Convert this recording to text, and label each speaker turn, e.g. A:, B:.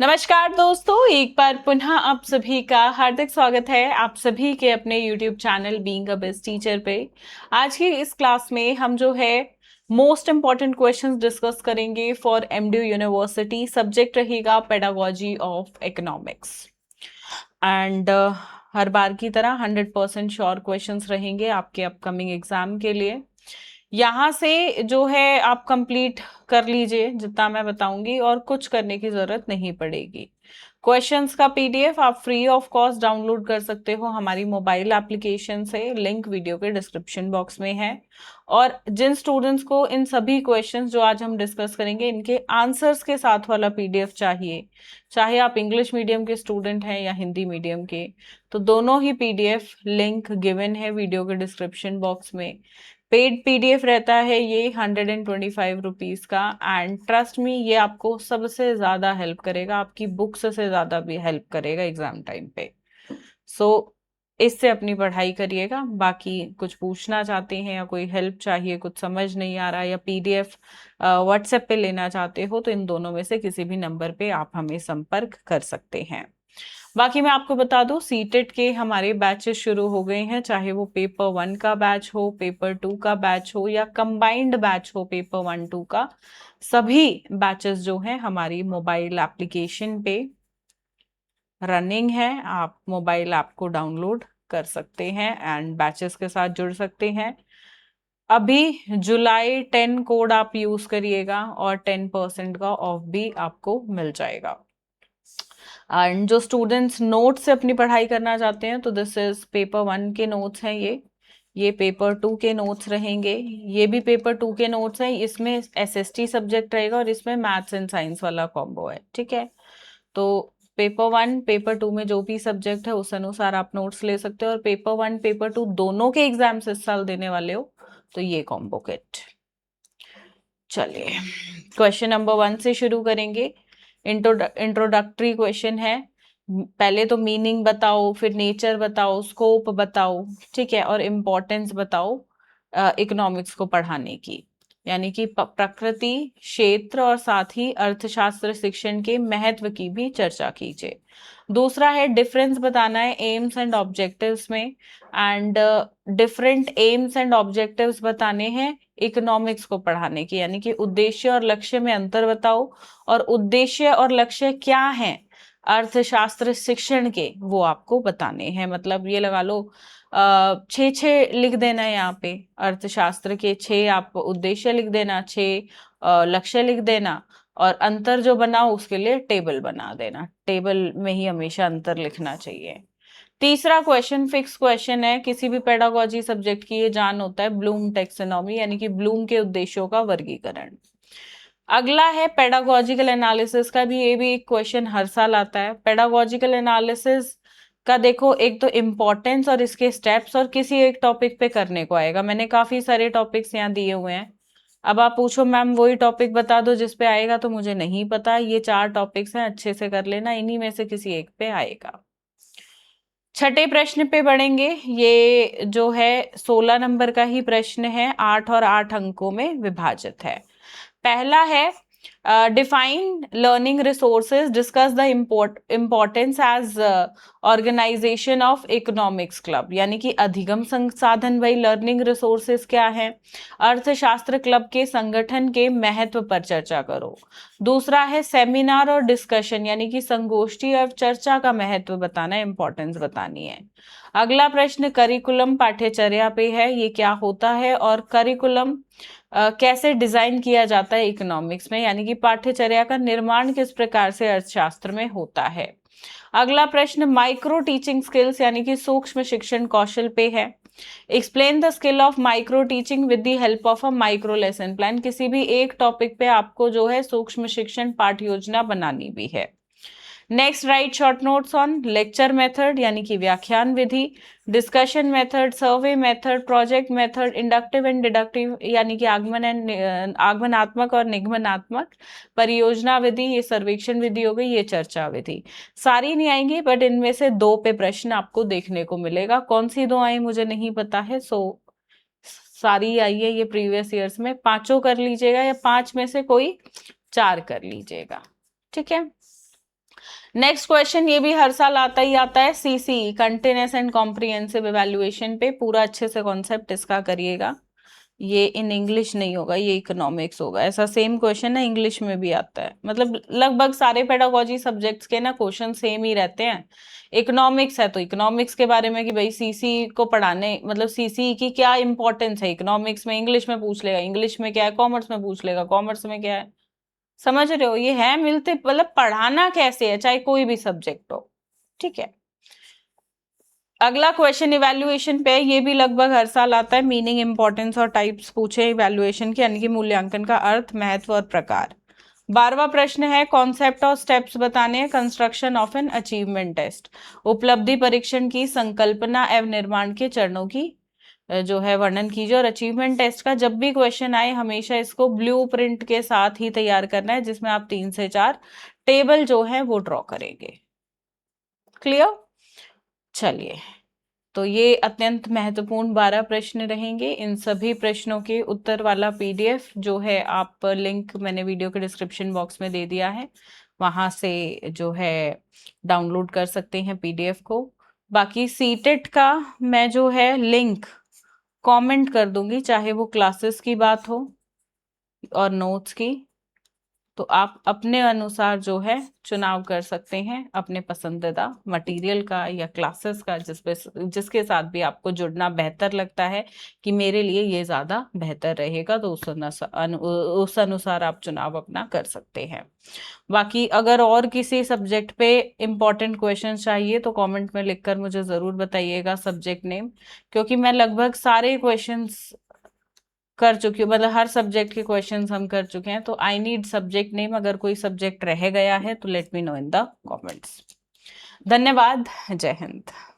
A: नमस्कार दोस्तों, एक बार पुनः आप सभी का हार्दिक स्वागत है आप सभी के अपने YouTube channel being a best teacher पे। आज की इस क्लास में हम जो है मोस्ट इम्पॉर्टेंट क्वेश्चंस डिस्कस करेंगे फॉर एमडीयू यूनिवर्सिटी। सब्जेक्ट रहेगा पेडागोजी ऑफ इकोनॉमिक्स एंड हर बार की तरह 100% श्योर क्वेश्चंस रहेंगे आपके अपकमिंग एग्जाम के लिए। यहाँ से जो है आप कंप्लीट कर लीजिए जितना मैं बताऊंगी, और कुछ करने की जरूरत नहीं पड़ेगी। क्वेश्चंस का पीडीएफ आप फ्री ऑफ कॉस्ट डाउनलोड कर सकते हो हमारी मोबाइल एप्लीकेशन से, लिंक वीडियो के डिस्क्रिप्शन बॉक्स में है। और जिन स्टूडेंट्स को इन सभी क्वेश्चंस जो आज हम डिस्कस करेंगे इनके आंसर्स के साथ वाला पीडीएफ चाहिए, चाहे आप इंग्लिश मीडियम के स्टूडेंट हैं या हिंदी मीडियम के, तो दोनों ही पीडीएफ लिंक गिवन है वीडियो के डिस्क्रिप्शन बॉक्स में। पेड पीडीएफ रहता है ये 125 रुपीज का, एंड ट्रस्ट मी ये आपको सबसे ज्यादा हेल्प करेगा, आपकी बुक्स से ज्यादा भी हेल्प करेगा एग्जाम टाइम पे। सो इससे अपनी पढ़ाई करिएगा। बाकी कुछ पूछना चाहते हैं या कोई हेल्प चाहिए, कुछ समझ नहीं आ रहा, या पीडीएफ व्हाट्सएप पे लेना चाहते हो, तो इन दोनों में से किसी भी नंबर पे आप हमें संपर्क कर सकते हैं। बाकी मैं आपको बता दूं, सीटेट के हमारे बैचेस शुरू हो गए हैं, चाहे वो पेपर 1 का बैच हो, पेपर 2 का बैच हो, या कंबाइंड बैच हो पेपर 1-2 का। सभी बैचेस जो हैं हमारी मोबाइल एप्लीकेशन पे रनिंग है। आप मोबाइल ऐप को डाउनलोड कर सकते हैं एंड बैचेस के साथ जुड़ सकते हैं। अभी जुलाई 10 कोड आप यूज करिएगा और 10% का ऑफ भी आपको मिल जाएगा। एंड जो स्टूडेंट्स नोट्स से अपनी पढ़ाई करना चाहते हैं, तो दिस इज पेपर 1 के नोट्स हैं ये पेपर 2 के नोट्स रहेंगे, ये भी पेपर 2 के नोट्स हैं। इसमें एसएसटी सब्जेक्ट रहेगा और इसमें मैथ्स एंड साइंस वाला कॉम्बो है, ठीक है। तो पेपर 1 पेपर 2 में जो भी सब्जेक्ट है उस अनुसार आप नोट्स ले सकते हो, और पेपर 1 पेपर 2 दोनों के एग्जाम्स इस साल देने वाले हो तो ये कॉम्बो किट। चलिए क्वेश्चन नंबर 1 से शुरू करेंगे। इंट्रोडक्टरी क्वेश्चन है। पहले तो मीनिंग बताओ, फिर नेचर बताओ, स्कोप बताओ, ठीक है, और इम्पोर्टेंस बताओ इकोनॉमिक्स को पढ़ाने की। यानी कि प्रकृति, क्षेत्र और साथ ही अर्थशास्त्र शिक्षण के महत्व की भी चर्चा कीजिए। दूसरा है डिफरेंस बताना है एम्स एंड ऑब्जेक्टिव्स में, and different AIIMS and objectives बताने हैं इकोनॉमिक्स को पढ़ाने की। यानी कि उद्देश्य और लक्ष्य में अंतर बताओ, और उद्देश्य और लक्ष्य क्या हैं अर्थशास्त्र शिक्षण के वो आपको बताने हैं। मतलब ये लगा लो 6 लिख देना है यहाँ पे, अर्थशास्त्र के 6 आप उद्देश्य लिख देना, 6 लक्ष्य लिख देना, और अंतर जो बनाओ उसके लिए टेबल बना देना। टेबल में ही हमेशा अंतर लिखना चाहिए। तीसरा क्वेश्चन फिक्स क्वेश्चन है, किसी भी पेडागोजी सब्जेक्ट की ये जान होता है, ब्लूम टेक्सोनॉमी यानी कि ब्लूम के उद्देश्यों का वर्गीकरण। अगला है पेडागोजिकल एनालिसिस का भी, ये भी एक क्वेश्चन हर साल आता है। पेडागोजिकल एनालिसिस का देखो, एक तो इम्पोर्टेंस और इसके स्टेप्स, और किसी एक टॉपिक पे करने को आएगा। मैंने काफी सारे टॉपिक्स यहाँ दिए हुए हैं। अब आप पूछो मैम वही टॉपिक बता दो जिस पे आएगा, तो मुझे नहीं पता। ये 4 टॉपिक्स हैं, अच्छे से कर लेना, इन्हीं में से किसी एक पे आएगा। छठे प्रश्न पे बढ़ेंगे। ये जो है 16 नंबर का ही प्रश्न है, 8 और 8 अंकों में विभाजित है। पहला है define learning resources, discuss the importance as organisation of economics club. यानी कि अधिगम संसाधन भाई लर्निंग रिसोर्सेज क्या है, अर्थशास्त्र क्लब के संगठन के महत्व पर चर्चा करो। दूसरा है सेमिनार और डिस्कशन, यानी कि संगोष्ठी और चर्चा का महत्व बताना, इंपॉर्टेंस बतानी है। अगला प्रश्न करिकुलम पाठ्यचर्या पे है, ये क्या होता है, और करिकुलम कैसे डिजाइन किया जाता है इकोनॉमिक्स में, यानी कि पाठ्यचर्या का निर्माण किस प्रकार से अर्थशास्त्र में होता है। अगला प्रश्न माइक्रो टीचिंग स्किल्स यानी कि सूक्ष्म शिक्षण कौशल पे है। Explain the skill of micro teaching with the help of a micro lesson plan. किसी भी एक टॉपिक पे आपको जो है सूक्ष्म शिक्षण पाठ योजना बनानी भी है। Next write short notes on lecture method यानी कि व्याख्यान विधि, discussion method, survey method, project method, inductive and deductive यानी कि आगमनात्मक और निगमनात्मक, परियोजना विधि, ये सर्वेक्षण विधि हो गई, ये चर्चा विधि। सारी नहीं आएंगी बट इनमें से 2 पे प्रश्न आपको देखने को मिलेगा। कौन सी 2 आई मुझे नहीं पता है, सो सारी आई है ये प्रीवियस ईयर्स में। 5 कर लीजिएगा या 5 में से कोई 4 कर लीजिएगा, ठीक है। नेक्स्ट क्वेश्चन, ये भी हर साल आता ही आता है, CC continuous and comprehensive evaluation पे पूरा अच्छे से कॉन्सेप्ट इसका करिएगा। ये इन इंग्लिश नहीं होगा, ये इकोनॉमिक्स होगा। ऐसा सेम क्वेश्चन ना इंग्लिश में भी आता है, मतलब लगभग सारे पेडागोजी सब्जेक्ट्स के ना क्वेश्चन सेम ही रहते हैं। इकोनॉमिक्स है तो इकोनॉमिक्स के बारे में कि भाई सीसी को पढ़ाने, मतलब सीसी की क्या इंपॉर्टेंस है इकोनॉमिक्स में, इंग्लिश में पूछ लेगा इंग्लिश में क्या है, कॉमर्स में पूछ लेगा कॉमर्स में क्या है। समझ रहे हो, ये है मिलते, मतलब पढ़ाना कैसे है चाहे कोई भी सब्जेक्ट हो। ठीक है, अगला क्वेश्चन इवैल्यूएशन पे, ये भी लगभग हर साल आता है। मीनिंग, इंपॉर्टेंस और टाइप्स पूछे इवैल्यूएशन के, यानी कि मूल्यांकन का अर्थ, महत्व और प्रकार। 12वां प्रश्न है, कॉन्सेप्ट और स्टेप्स बताने हैं, construction of an achievement test. उपलब्धि परीक्षण की संकल्पना एवं निर्माण के चरणों की जो है वर्णन कीजिए। और अचीवमेंट टेस्ट का जब भी क्वेश्चन आए हमेशा इसको ब्लूप्रिंट के साथ ही तैयार करना है, जिसमें आप 3 से 4 टेबल जो है वो ड्रॉ करेंगे। क्लियर? चलिए, तो ये अत्यंत महत्वपूर्ण 12 प्रश्न रहेंगे। इन सभी प्रश्नों के उत्तर वाला पीडीएफ जो है, आप लिंक मैंने वीडियो के डिस्क्रिप्शन बॉक्स में दे दिया है, वहां से जो है डाउनलोड कर सकते हैं पीडीएफ को। बाकी सीटेट का मैं जो है लिंक कमेंट कर दूंगी, चाहे वो क्लासेस की बात हो और नोट्स की, तो आप अपने अनुसार जो है चुनाव कर सकते हैं अपने पसंदीदा मटेरियल का या क्लासेस का, जिसके साथ भी आपको जुड़ना बेहतर लगता है कि मेरे लिए ये ज़्यादा बेहतर रहेगा, तो उस अनुसार आप चुनाव अपना कर सकते हैं। बाकी अगर और किसी सब्जेक्ट पे इम्पोर्टेंट क्वेश्चन चाहिए तो कमेंट में लिखकर मुझे ज़रूर बताइएगा सब्जेक्ट नेम, क्योंकि मैं लगभग सारे क्वेश्चंस कर चुकी हूँ, मतलब हर सब्जेक्ट के क्वेश्चंस हम कर चुके हैं। तो आई नीड सब्जेक्ट नेम, अगर कोई सब्जेक्ट रह गया है तो let me know in the comments. धन्यवाद, जय हिंद।